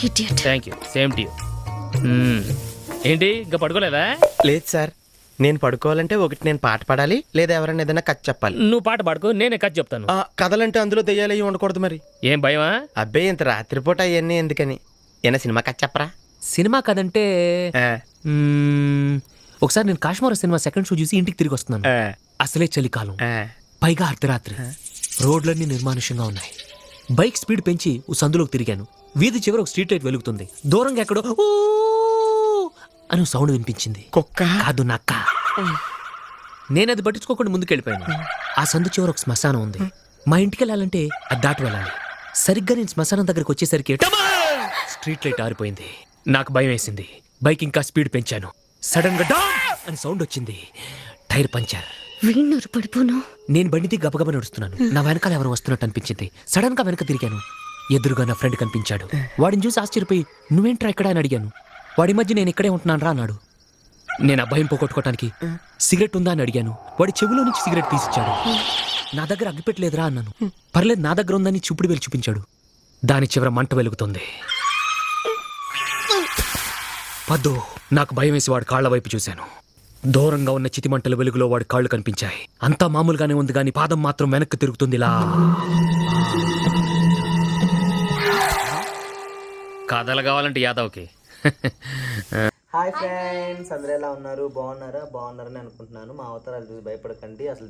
Idiot. Thank you, same to you. ఏంటి ఇంకా పడుకోలేదా? లేదు సార్, నేను పడుకోవాలంటే ఒకటి నేను పాట పాడాలి, లేదా ఎవరైనా ఏదైనా కథ చెప్పాలి. నువ్వు పాట పాడుకో, నేనే కథ చెప్తాను. కథలంటే అందులో దెయ్యాలయ్యి ఉండకూడదు మరి. ఏం భయమా? అబ్బాయి ఇంత రాత్రిపూట అవన్నీ ఎందుకని. ఏనా సినిమా కథ చెప్పరా? సినిమా కదంటే ఒకసారి నేను కాశ్మీర్ సినిమా సెకండ్ షో చూసి ఇంటికి తిరిగి వస్తున్నాను. అసలే చలికాలం, పైగా అర్ధరాత్రి, రోడ్లన్నీ నిర్మానుష్యంగా ఉన్నాయి. బైక్ స్పీడ్ పెంచి ఓ సందులోకి తిరిగాను. వీధి చివర ఒక స్ట్రీట్ లైట్ వెలుగుతుంది. దూరంగా ఎక్కడో అని సౌండ్ వినిపించింది. కుక్క కాదు, నక్క. నేను అది పట్టించుకోకుండా ముందుకెళ్ళిపోయాను. ఆ సందు చివర ఒక శ్మశానం ఉంది. మా ఇంటికి వెళ్ళాలంటే అది దాటి వెళ్ళాలి. సరిగ్గా నేను శ్మశానం దగ్గరికి వచ్చేసరికి స్ట్రీట్ లైట్ ఆరిపోయింది. నాకు భయం వేసింది. బైక్ ఇంకా స్పీడ్ పెంచాను. సడన్ గా డామ్ అని సౌండ్ వచ్చింది. Tyre puncture. నేను బండిది గబగబా నడుస్తున్నాను. నా వెనకాల ఎవరు వస్తున్నట్టు అనిపించింది. సడన్ గా వెనక తిరిగాను. ఎదురుగా నా ఫ్రెండ్ కనిపించాడు. వాడిని చూసి ఆశ్చర్యపోయి నువ్వేంట్రా ఇక్కడ అని అడిగాను. వాడి మధ్య నేను ఇక్కడే ఉంటున్నాను రా అన్నాడు. నేను ఆ భయం పోగొట్టుకోవటానికి సిగరెట్ ఉందా అని అడిగాను. వాడి చెవిలో నుంచి సిగరెట్ తీసిచ్చాడు. నా దగ్గర అగ్గిపెట్టలేదురా అన్నాను. పర్లేదు నా దగ్గర ఉందని చూపుడు వేలు చూపించాడు. దాని చివర మంట వెలుగుతుంది. పద్దు, నాకు భయం వేసి వాడి కాళ్ల వైపు చూశాను. దూరంగా ఉన్న చితిమంటల వెలుగులో వాడి కాళ్ళు కనిపించాయి. అంతా మామూలుగానే ఉంది కానీ పాదం మాత్రం వెనక్కి తిరుగుతుందిలా. కథలు కావాలంటే యాదవ్కి. హాయ్ ఫ్రెండ్స్, అందరూ ఎలా ఉన్నారు? బాగున్నారని అనుకుంటున్నాను. మా అవతారాలు చూసి భయపడకండి. అసలు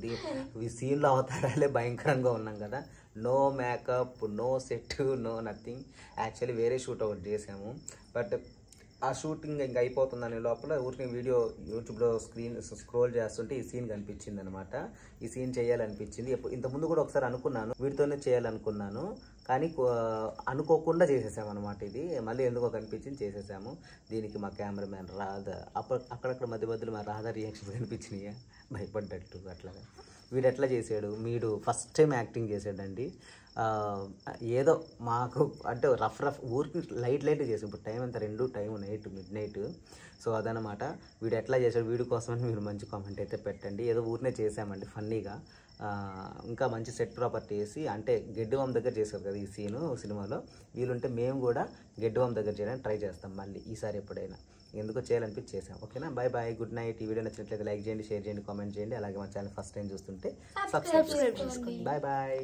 ఈ సీన్లో అవతారాలే భయంకరంగా ఉన్నాం కదా. No makeup, no set, no nothing. Actually వేరే షూట్ ఒకటి చేసాము. బట్ ఆ షూటింగ్ ఇంకా అయిపోతుందనే లోపల ఊరికి వీడియో యూట్యూబ్లో స్క్రోల్ చేస్తుంటే ఈ సీన్ కనిపించింది అనమాట. ఈ సీన్ చేయాలనిపించింది. ఇంతకుముందు కూడా ఒకసారి అనుకున్నాను, వీటితోనే చేయాలనుకున్నాను, కానీ అనుకోకుండా చేసేసామన్నమాట. ఇది మళ్ళీ ఎందుకో కనిపించింది, చేసేసాము. దీనికి మా కెమెరామ్యాన్ రాధా అక్కడక్కడ మధ్య మధ్యలో మా రాధా రియాక్షన్స్ కనిపించినాయి భయపడ్డట్టు. అట్లాగా వీడు ఎట్లా చేశాడు, వీడు ఫస్ట్ టైం యాక్టింగ్ చేశాడండి. ఏదో మాకు అంటే రఫ్ ఊరికి లైట్ చేసాం. ఇప్పుడు టైం ఎంత, 2 టైం మిడ్ నైట్. సో అదనమాట. వీడు ఎట్లా చేశాడు, వీడి కోసమని మీరు మంచి కామెంట్ అయితే పెట్టండి. ఏదో ఊరినే చేసామండి ఫన్నీగా. ఇంకా మంచి సెట్ ప్రాపర్టీ వేసి, అంటే గెడ్డివామ్ దగ్గర చేశారు కదా ఈ సినిమాలో. వీలుంటే మేము కూడా గెడ్డివామ్ దగ్గర చేయడానికి ట్రై చేస్తాం మళ్ళీ ఈసారి ఎప్పుడైనా. ఎందుకో చేయాలనిపించి చేసాం. ఓకేనా, బాయ్ బాయ్, గుడ్ నైట్. ఈ వీడియో నచ్చినట్లయితే లైక్ చేయండి, షేర్ చేయండి, కామెంట్ చేయండి. అలాగే మా ఛానల్ ఫస్ట్ టైం చూస్తుంటే సబ్స్క్రైబ్ చేసుకోండి. Bye bye.